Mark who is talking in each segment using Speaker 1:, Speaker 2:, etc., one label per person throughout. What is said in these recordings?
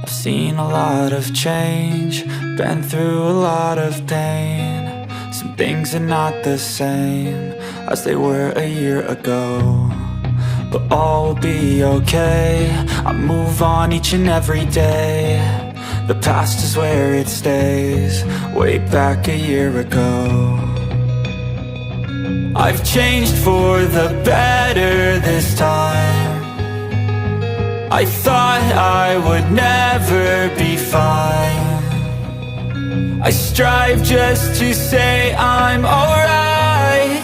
Speaker 1: I've seen a lot of change, been through a lot of pain. Some things are not the same as they were a year ago, but all will be okay. I move on each and every day. The past is where it stays, way back a year ago. I've changed for the better this time. I thought I would never be fine. I strive just to say I'm alright,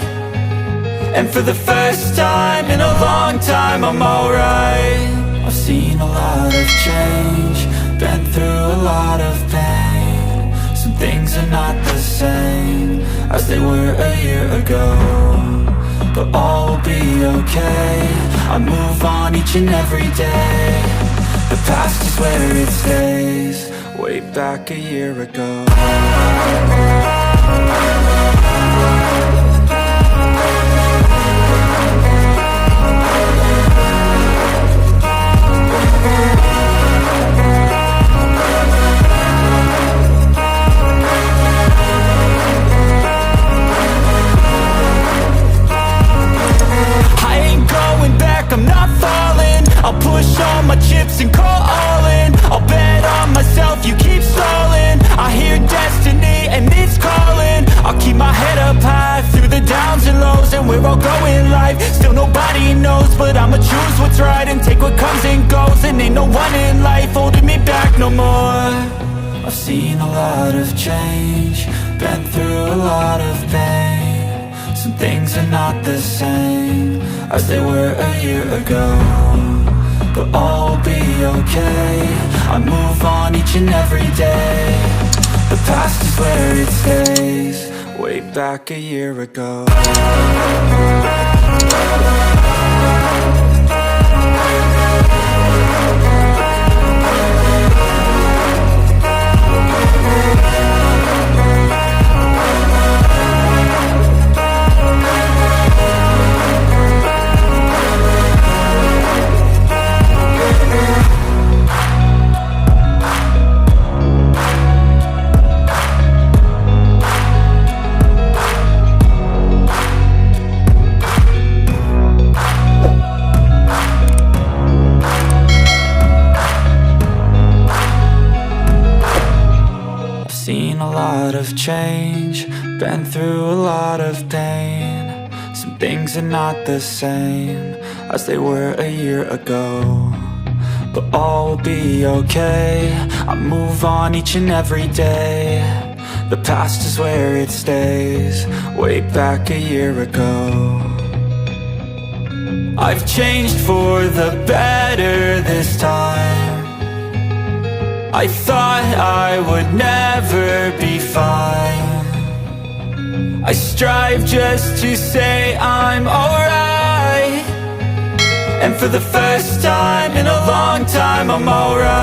Speaker 1: and for the first time in a long time I'm alright. I've seen a lot of change, been through a lot of pain. Some things are not the same as they were a year ago, but all will be okay. I move on each and every day. The past is where it stays, way back a year ago. I'm not falling, I'll push all my chips and call all in. I'll bet on myself, you keep stalling. I hear destiny and it's calling. I'll keep my head up high through the downs and lows, and we're all going live. Still nobody knows, but I'ma choose what's right and take what comes and goes. And ain't no one in life holding me back no more. I've seen a lot of change, been through a lot of pain. Some things are not the same as they were a year ago, but all will be okay. I move on each and every day. The past is where it stays, way back a year ago. Change, been through a lot of pain. Some things are not the same as they were a year ago, but all will be okay. I move on each and every day. The past is where it stays, way back a year ago. I've changed for the better this time. I thought I would never be fine. I strive just to say I'm alright, and for the first time in a long time I'm alright.